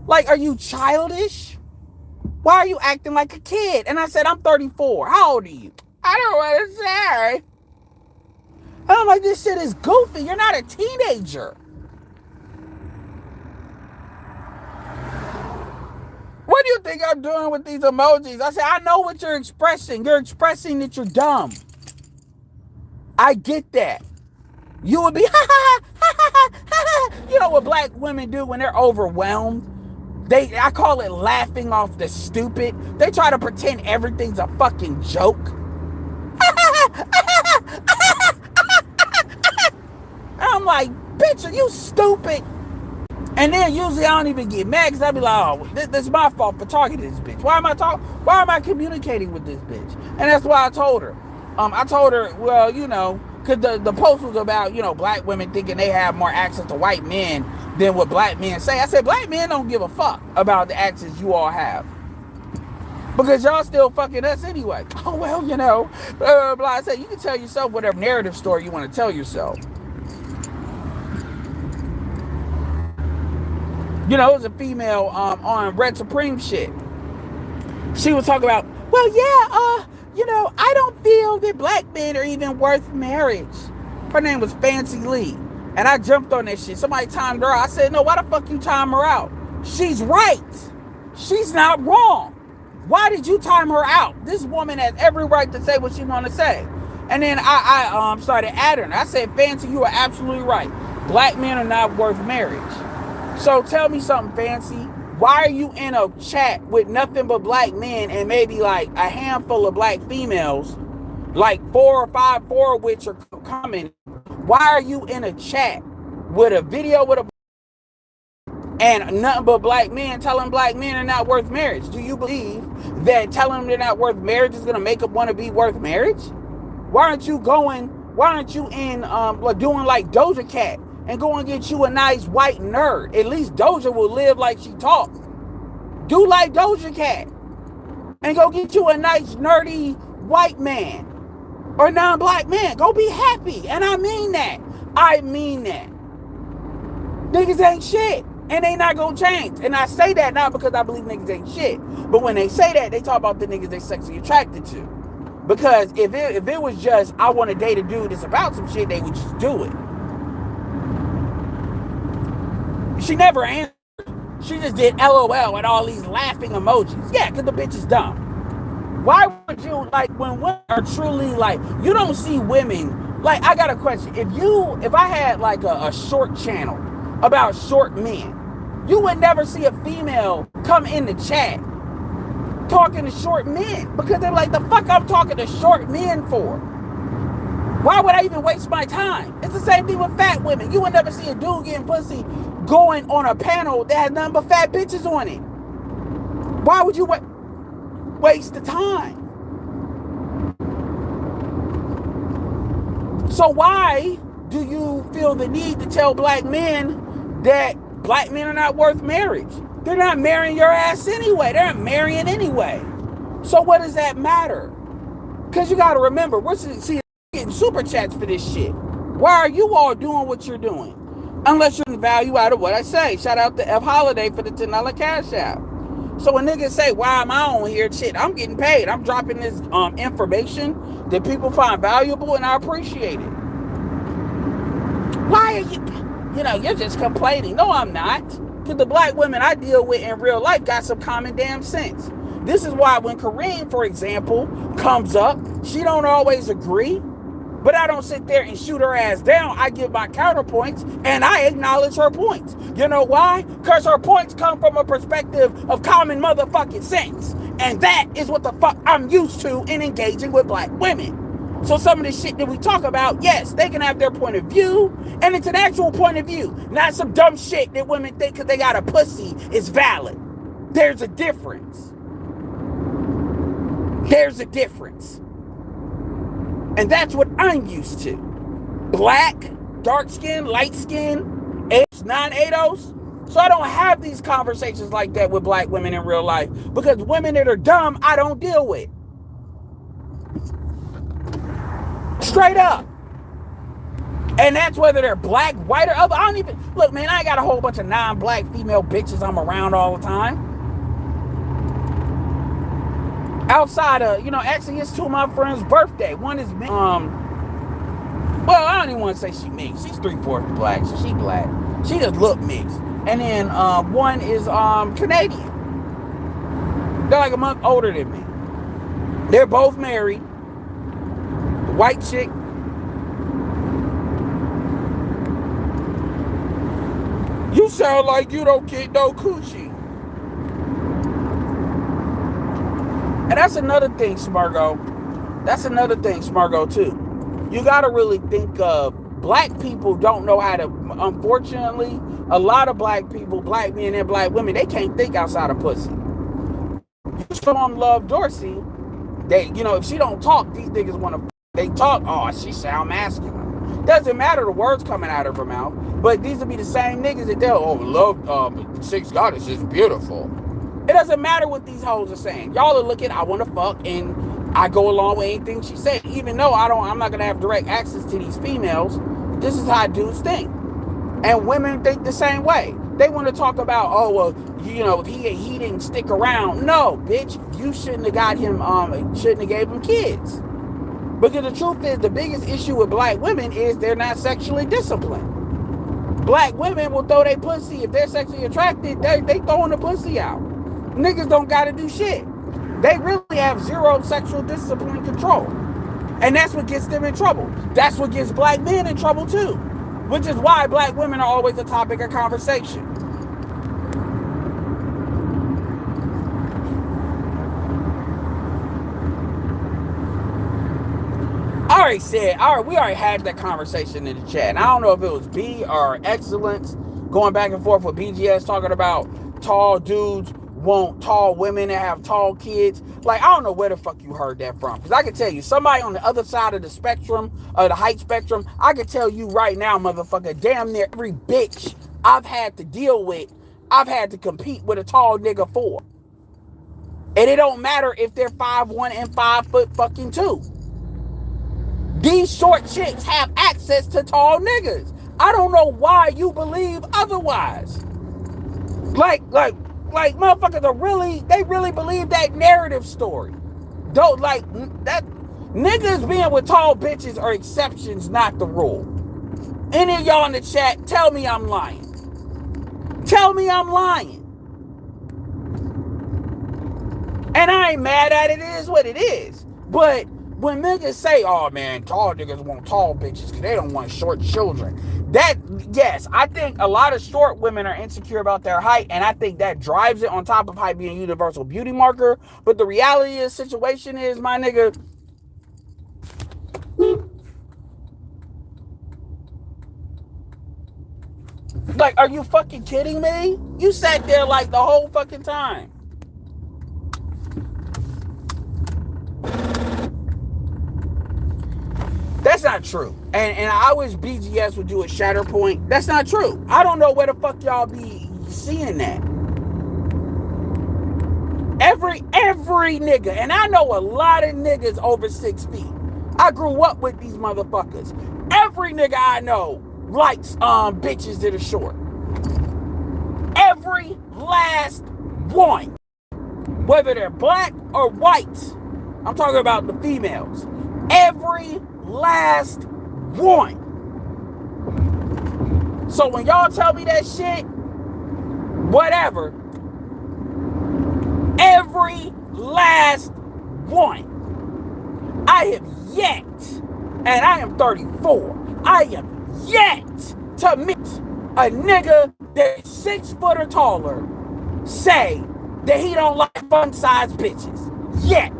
Like, are you childish? Why are you acting like a kid? And I said, I'm 34. How old are you? I don't want to say. I'm like, this shit is goofy. You're not a teenager. What do you think I'm doing with these emojis? I said, I know what you're expressing. You're expressing that you're dumb. I get that. You would be, you know what black women do when they're overwhelmed? I call it laughing off the stupid. They try to pretend everything's a fucking joke. I'm like, bitch, are you stupid? And then usually I don't even get mad because I be like, oh, this is my fault for talking to this bitch. Why am I communicating with this bitch? And that's why I told her. I told her, well, you know, because the post was about, you know, black women thinking they have more access to white men than what black men say. I said, black men don't give a fuck about the access you all have. Because y'all still fucking us anyway. Oh, well, you know, blah, blah, blah. I said, you can tell yourself whatever narrative story you want to tell yourself. You know, it was a female on Red Supreme shit. She was talking about, well, yeah, you know, I don't feel that black men are even worth marriage. Her name was Fancy Lee. And I jumped on that shit. Somebody timed her out. I said, no, why the fuck you time her out? She's right. She's not wrong. Why did you time her out? This woman has every right to say what she want to say. And then I started adding her. I said, Fancy, you are absolutely right. Black men are not worth marriage. So tell me something, Fancy. Why are you in a chat with nothing but black men and maybe like a handful of black females, like 4 of which are coming? Why are you in a chat with a video with a and nothing but black men telling black men are not worth marriage? Do you believe that telling them they're not worth marriage is going to make them want to be worth marriage? Why aren't you in doing like Doja Cat and go and get you a nice white nerd? At least Doja will live like she talks. Do like Doja Cat and go get you a nice nerdy white man or non-black man. Go be happy. And I mean that. Niggas ain't shit. And they not gonna change. And I say that not because I believe niggas ain't shit. But when they say that, they talk about the niggas they sexually attracted to. Because if it was just, I want to date a dude that's about some shit, they would just do it. She never answered. She just did LOL and all these laughing emojis. Yeah, because the bitch is dumb. Why would you, like, when women are truly, like, you don't see women, like, I got a question. If I had, like, a short channel about short men, You would never see a female come in the chat talking to short men because they're like, the fuck I'm talking to short men for? Why would I even waste my time? It's the same thing with fat women. You would never see a dude getting pussy going on a panel that has nothing but fat bitches on it. Why would you waste the time? So why do you feel the need to tell black men that black men are not worth marriage? They're not marrying your ass anyway. They're not marrying anyway. So what does that matter? Because you got to remember, we're getting super chats for this shit. Why are you all doing what you're doing? Unless you're getting value out of what I say. Shout out to F Holiday for the $10 cash out. So when niggas say, why am I on here? Shit, I'm getting paid. I'm dropping this information that people find valuable, and I appreciate it. Why are you, you're just complaining. No, I'm not. Because the black women I deal with in real life got some common damn sense. This is why when Kareem, for example, comes up, she don't always agree. But I don't sit there and shoot her ass down. I give my counterpoints and I acknowledge her points. You know why? Because her points come from a perspective of common motherfucking sense. And that is what the fuck I'm used to in engaging with black women. So some of the shit that we talk about, yes, they can have their point of view. And it's an actual point of view. Not some dumb shit that women think because they got a pussy is valid. There's a difference. There's a difference. And that's what I'm used to. Black, dark skin, light skin, 8s, 9-8-0s. So I don't have these conversations like that with black women in real life. Because women that are dumb, I don't deal with. Straight up. And that's whether they're black, white, or other. I don't even... Look, man, I got a whole bunch of non-black female bitches I'm around all the time. Outside of, actually it's two of my friends' birthday. One is mixed. Well, I don't even want to say she mixed. She's 3/4 black, so she black. She just look mixed. And then one is Canadian. They're like a month older than me. They're both married. The white chick. You sound like you don't get no coochie. And that's another thing, Smargo. That's another thing, Smargo, too. You got to really think of black people don't know how to, unfortunately, a lot of black people, black men and black women, they can't think outside of pussy. You show them Love Dorsey, they, if she don't talk, these niggas want to, they talk, oh, she sound masculine. Doesn't matter the words coming out of her mouth, but these will be the same niggas that they'll, love, Six Goddess is beautiful. It doesn't matter what these hoes are saying. Y'all are looking, I want to fuck, and I go along with anything she said. Even though I'm not going to have direct access to these females, this is how dudes think. And women think the same way. They want to talk about, he didn't stick around. No, bitch, you shouldn't have got him, shouldn't have gave him kids. Because the truth is, the biggest issue with black women is they're not sexually disciplined. Black women will throw their pussy. If they're sexually attracted, they throwing the pussy out. Niggas don't gotta do shit. They really have zero sexual discipline control. And that's what gets them in trouble. That's what gets black men in trouble too. Which is why black women are always a topic of conversation. We already had that conversation in the chat. And I don't know if it was B or Excellence going back and forth with BGS talking about tall dudes want tall women that have tall kids. Like, I don't know where the fuck you heard that from. Because I can tell you, somebody on the other side of the spectrum, the height spectrum, I can tell you right now, motherfucker, damn near every bitch I've had to deal with, I've had to compete with a tall nigga for. And it don't matter if they're 5'1" and 5'2". These short chicks have access to tall niggas. I don't know why you believe otherwise. Like motherfuckers they really believe that narrative story. Don't like that. Niggas being with tall bitches are exceptions, not the rule. Any of y'all in the chat, tell me I'm lying. Tell me I'm lying. And I ain't mad at it. It is what it is. But when niggas say, oh man, tall niggas want tall bitches because they don't want short children. That, yes, I think a lot of short women are insecure about their height, and I think that drives it on top of height being a universal beauty marker. But the reality of the situation is, my nigga, like, are you fucking kidding me? You sat there like the whole fucking time. That's not true. And I wish BGS would do a Shatterpoint. That's not true. I don't know where the fuck y'all be seeing that. Every nigga, and I know a lot of niggas over 6 feet. I grew up with these motherfuckers. Every nigga I know likes bitches that are short. Every last one. Whether they're black or white. I'm talking about the females. Every last one. So when y'all tell me that shit, whatever. Every last one. I have yet, and I am 34, I am yet to meet a nigga that's 6 foot or taller say that he don't like fun-sized bitches. Yet.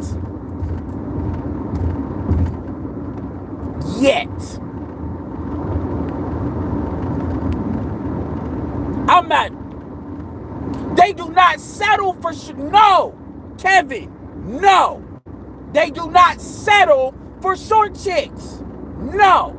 I'm not. They do not settle for no, Kevin. No, they do not settle for short chicks. No,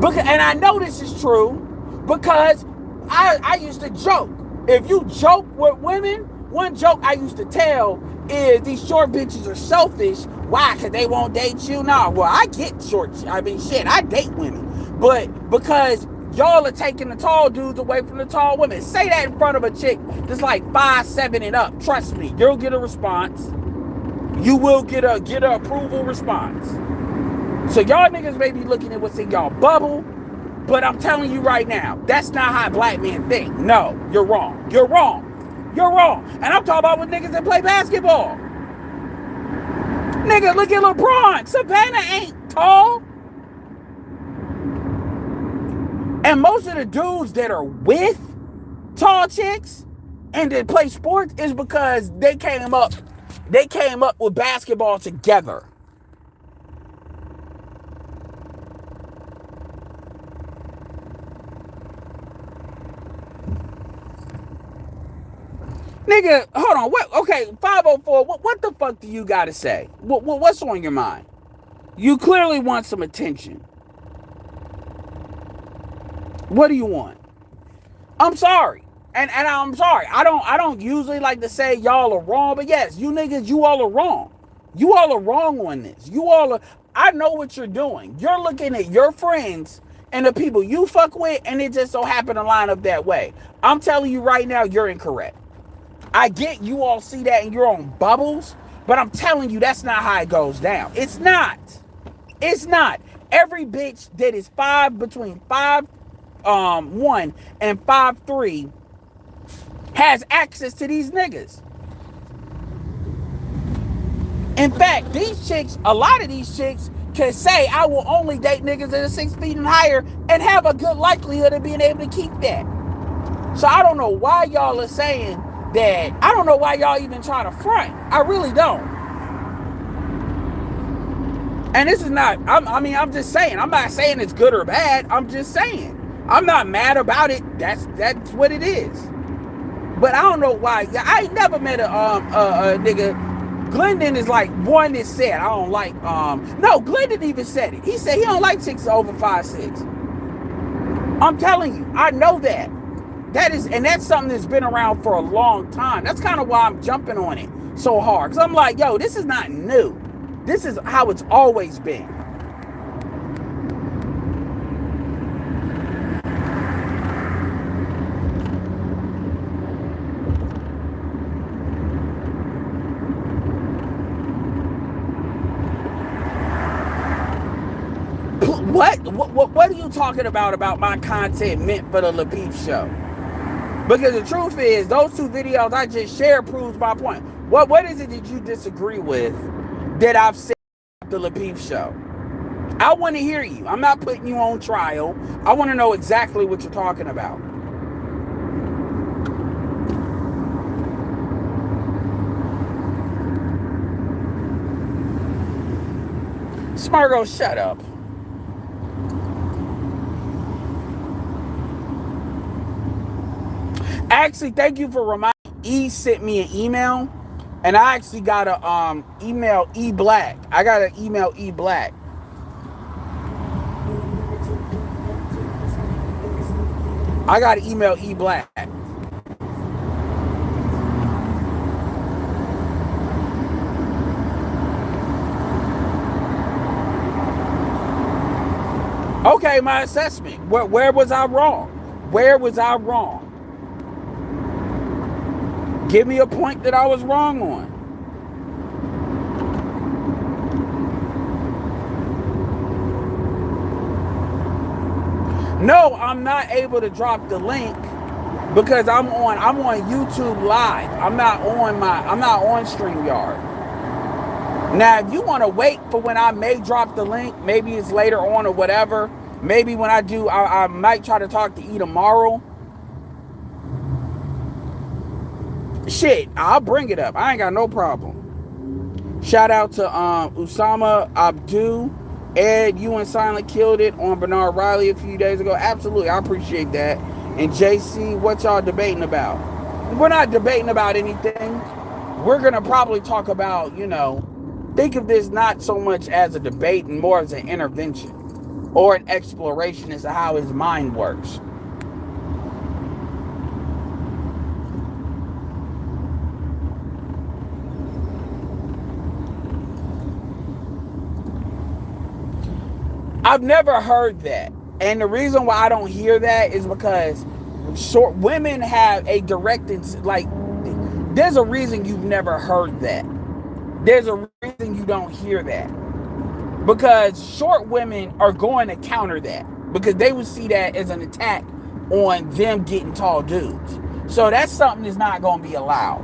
and I know this is true because I used to joke. If you joke with women, one joke I used to tell is these short bitches are selfish. Why? Because they won't date you? No. Well, I get short. I mean, shit, I date women. But because y'all are taking the tall dudes away from the tall women. Say that in front of a chick that's like 5'7" and up. Trust me, you'll get a response. You will get a approval response. So y'all niggas may be looking at what's in y'all bubble, but I'm telling you right now, that's not how black men think. No, you're wrong. You're wrong. You're wrong. And I'm talking about with niggas that play basketball. Nigga, look at LeBron. Savannah ain't tall. And most of the dudes that are with tall chicks and that play sports is because they came up with basketball together. Nigga, hold on. What? Okay, 504. What the fuck do you got to say? What's on your mind? You clearly want some attention. What do you want? I'm sorry. And I'm sorry. I don't usually like to say y'all are wrong, but yes, you niggas, you all are wrong. You all are wrong on this. I know what you're doing. You're looking at your friends and the people you fuck with, and it just so happen to line up that way. I'm telling you right now, you're incorrect. I get you all see that in your own bubbles, but I'm telling you that's not how it goes down. It's not. It's not. Every bitch that is between 5'1" and 5'3" has access to these niggas. In fact, a lot of these chicks can say, I will only date niggas that are 6 feet and higher and have a good likelihood of being able to keep that. So I don't know why y'all are saying that. I don't know why y'all even try to front. I really don't. And this is not, I'm just saying. I'm not saying it's good or bad. I'm just saying. I'm not mad about it. That's what it is. But I don't know why. I ain't never met a nigga. Glendon is like one that said, I don't like, no, Glendon even said it. He said he don't like chicks over 5'6". I'm telling you, I know that. That's something that's been around for a long time. That's kind of why I'm jumping on it so hard. Because I'm like, yo, this is not new. This is how it's always been. What are you talking about my content meant for the LaPeep show? Because the truth is, those 2 videos I just shared proves my point. What is it that you disagree with that I've said about the Lapeef show. I want to hear you. I'm not putting you on trial. I want to know exactly what you're talking about. Smargo, shut up. Actually, thank you for reminding me. E sent me an email, and I actually got a email E Black. I got an email E Black. I got an email E Black. Okay, my assessment. Where was I wrong? Where was I wrong? Give me a point that I was wrong on. No, I'm not able to drop the link because I'm on YouTube Live. I'm not on StreamYard. Now, if you want to wait for when I may drop the link, maybe it's later on or whatever. Maybe when I do, I might try to talk to E tomorrow. Shit, I'll bring it up. I ain't got no problem. Shout out to Usama Abdu. Ed, you and Silent killed it on Bernard Riley a few days ago. Absolutely, I appreciate that. And JC, what y'all debating about? We're not debating about anything. We're going to probably talk about, think of this not so much as a debate and more as an intervention or an exploration as to how his mind works. I've never heard that. And the reason why I don't hear that is because women have a direct, there's a reason you've never heard that. There's a reason you don't hear that. Because short women are going to counter that. Because they would see that as an attack on them getting tall dudes. So that's something that's not going to be allowed.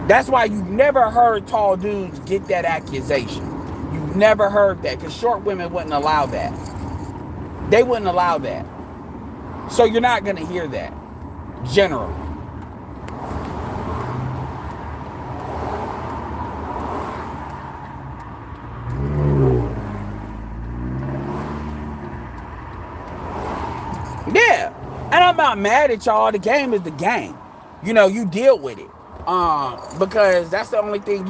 That's why you've never heard tall dudes get that accusation. You've never heard that because short women wouldn't allow that. They wouldn't allow that. So you're not going to hear that, generally. Yeah. And I'm not mad at y'all. The game is the game. You deal with it. Because that's the only thing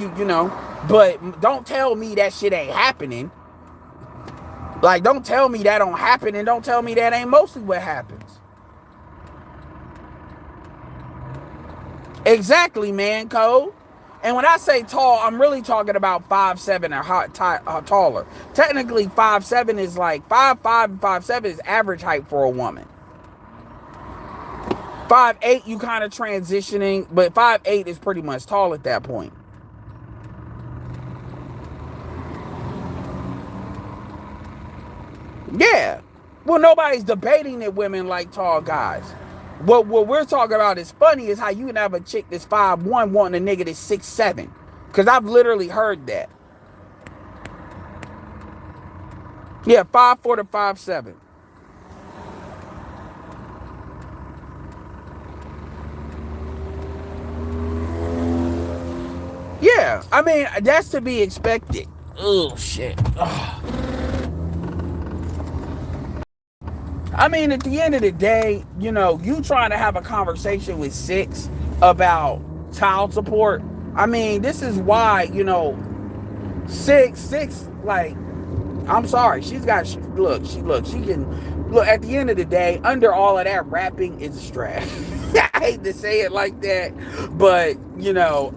but don't tell me that shit ain't happening. Like, don't tell me that don't happen, and don't tell me that ain't mostly what happens. Exactly, man, Cole. And when I say tall, I'm really talking about 5'7" or taller. Technically, 5'7" is like 5'5" and 5'7" is average height for a woman. 5'8", you kind of transitioning, but 5'8" is pretty much tall at that point. Yeah. Well, nobody's debating that women like tall guys. What we're talking about is funny is how you can have a chick that's 5'1" wanting a nigga that's 6'7". Because I've literally heard that. Yeah, 5'4" to 5'7". Yeah, I mean, that's to be expected. Oh, shit. Ugh. I mean, at the end of the day, you trying to have a conversation with Six about child support. I mean, this is why, Six, like, I'm sorry. She can, at the end of the day, under all of that rapping is a strap. I hate to say it like that, but,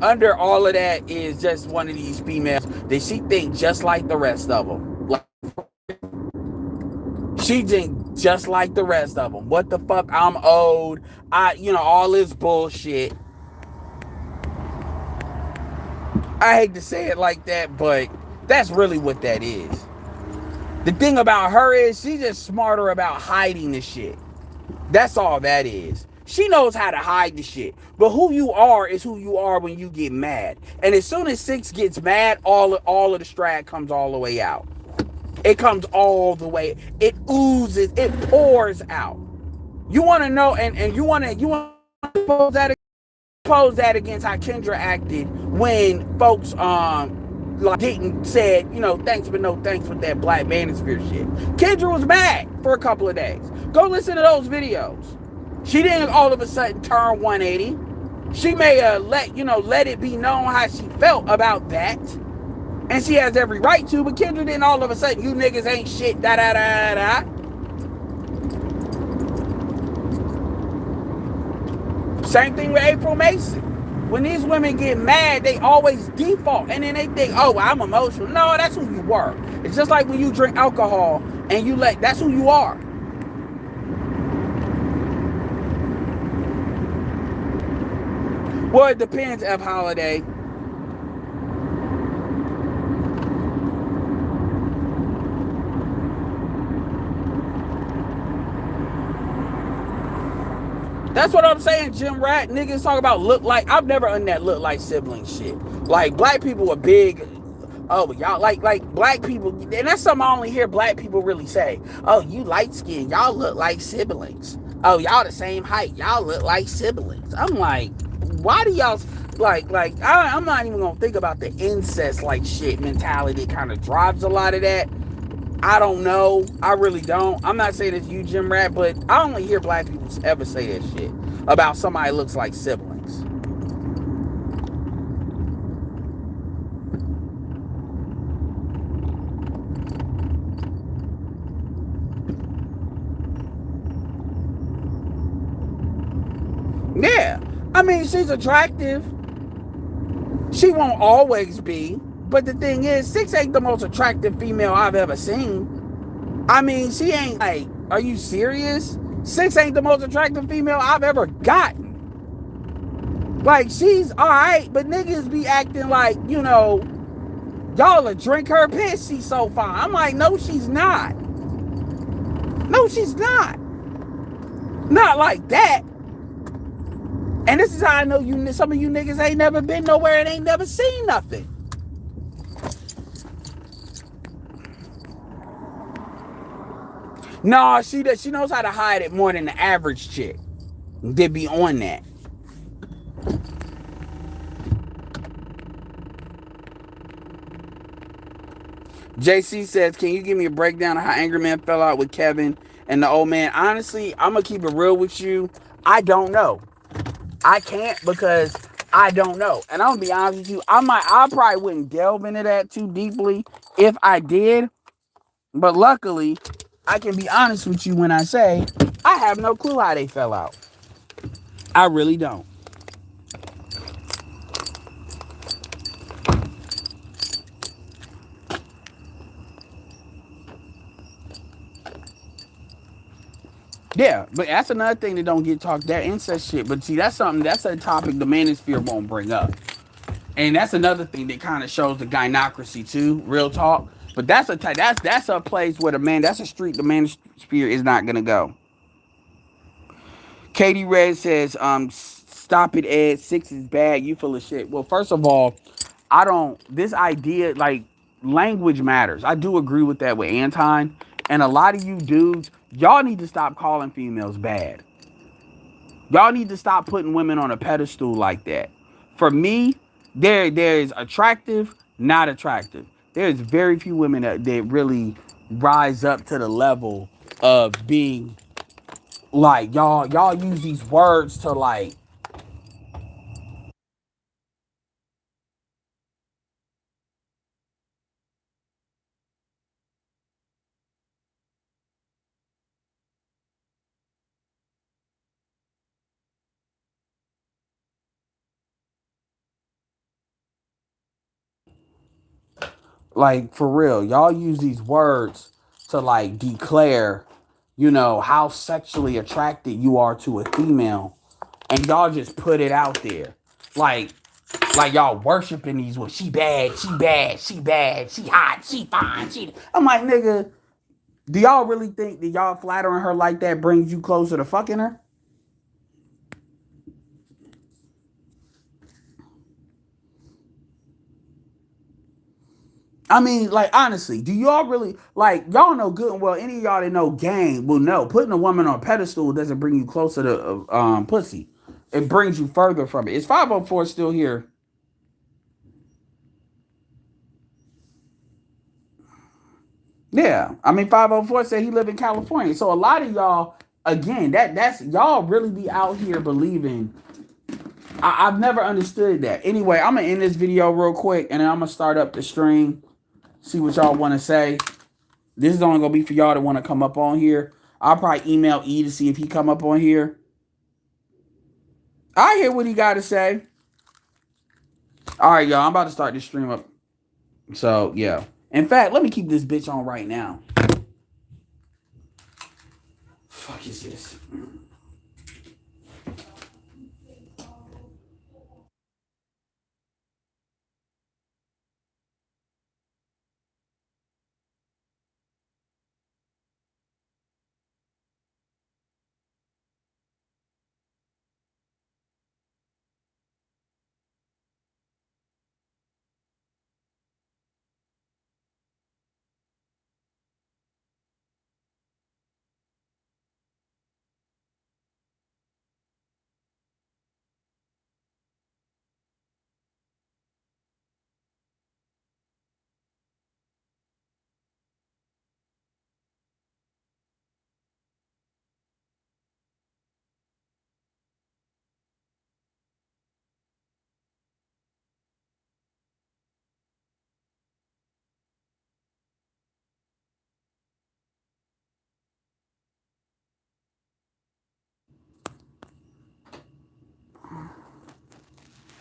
under all of that is just one of these females that she thinks just like the rest of them. Like, she thinks just like the rest of them. What the fuck? I'm old. All this bullshit. I hate to say it like that, but that's really what that is. The thing about her is she's just smarter about hiding the shit. That's all that is. She knows how to hide the shit. But who you are is who you are when you get mad. And as soon as Six gets mad, all of the strad comes all the way out. It comes all the way. It oozes. It pours out. You want to know, and you want to pose that against how Kendra acted when folks like didn't said, thanks but no thanks with that Black Manosphere shit. Kendra was mad for a couple of days. Go listen to those videos. She didn't all of a sudden turn 180. She may let it be known how she felt about that. And she has every right to, but Kendra didn't all of a sudden, you niggas ain't shit, da da da da. Same thing with April Mason. When these women get mad, they always default. And then they think, oh, I'm emotional. No, that's who you were. It's just like when you drink alcohol and that's who you are. Well, it depends, F. Holiday. That's what I'm saying, Jim Rat. Niggas talk about look like. I've never done that look like sibling shit. Like, black people are big. Oh, y'all like black people. And that's something I only hear black people really say. Oh, you light skinned. Y'all look like siblings. Oh, y'all the same height. Y'all look like siblings. I'm like, why do y'all I'm not even gonna think about the incest like shit mentality that kind of drives a lot of that. I don't know. I really don't. I'm not saying it's you, Jim Rat, but I only hear black people ever say that shit about somebody that looks like siblings. Yeah. I mean, she's attractive. She won't always be. But the thing is, Six ain't the most attractive female I've ever seen. I mean, she ain't like, are you serious? Six ain't the most attractive female I've ever gotten. Like, she's alright, but niggas be acting like, y'all will drink her piss, she's so fine. I'm like, no, she's not. No, she's not. Not like that. And this is how I know some of you niggas ain't never been nowhere and ain't never seen nothing. No, she knows how to hide it more than the average chick. They be on that. JC says, can you give me a breakdown of how Angry Man fell out with Kevin and the old man? Honestly, I'm going to keep it real with you. I don't know. I can't because I don't know. And I'm going to be honest with you. I probably wouldn't delve into that too deeply if I did. But luckily, I can be honest with you when I say I have no clue how they fell out. I really don't. Yeah, but that's another thing that don't get talked. That incest shit. But see, that's a topic the manosphere won't bring up. And that's another thing that kind of shows the gynocracy too. Real talk. But that's a place where that's a street the manosphere is not gonna go. Katie Red says, stop it, Ed. Six is bad. You full of shit. Well, first of all, this idea, like, language matters. I do agree with that with Anton. And a lot of you dudes, y'all need to stop calling females bad. Y'all need to stop putting women on a pedestal like that. For me, there is attractive, not attractive. There's very few women that really rise up to the level of being like y'all use these words to like for real. Y'all use these words to like declare, how sexually attracted you are to a female, and y'all just put it out there. Like y'all worshiping these ones. She bad, she bad, she bad, she hot, she fine, I'm like, nigga, do y'all really think that y'all flattering her like that brings you closer to fucking her? I mean, like, honestly, do y'all really, like, y'all know good and well, any of y'all that know game will know putting a woman on a pedestal doesn't bring you closer to pussy. It brings you further from it. Is 504 still here? Yeah. I mean, 504 said he live in California. So a lot of y'all, again, that's y'all really be out here believing. I've never understood that. Anyway, I'm gonna end this video real quick and then I'm gonna start up the stream, see what y'all want to say. This is only gonna be for y'all that want to come up on here. I'll probably email E to see if he come up on here. I hear what he got to say. All right, y'all. I'm about to start this stream up. So yeah. In fact, let me keep this bitch on right now. Fuck is this?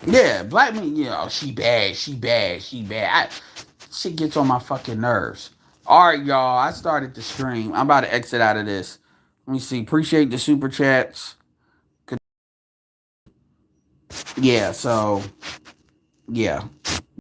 Yeah, black men. Yeah, oh, she bad. She bad. She bad. Shit gets on my fucking nerves. All right, y'all. I started the stream. I'm about to exit out of this. Let me see. Appreciate the super chats. Yeah. So yeah.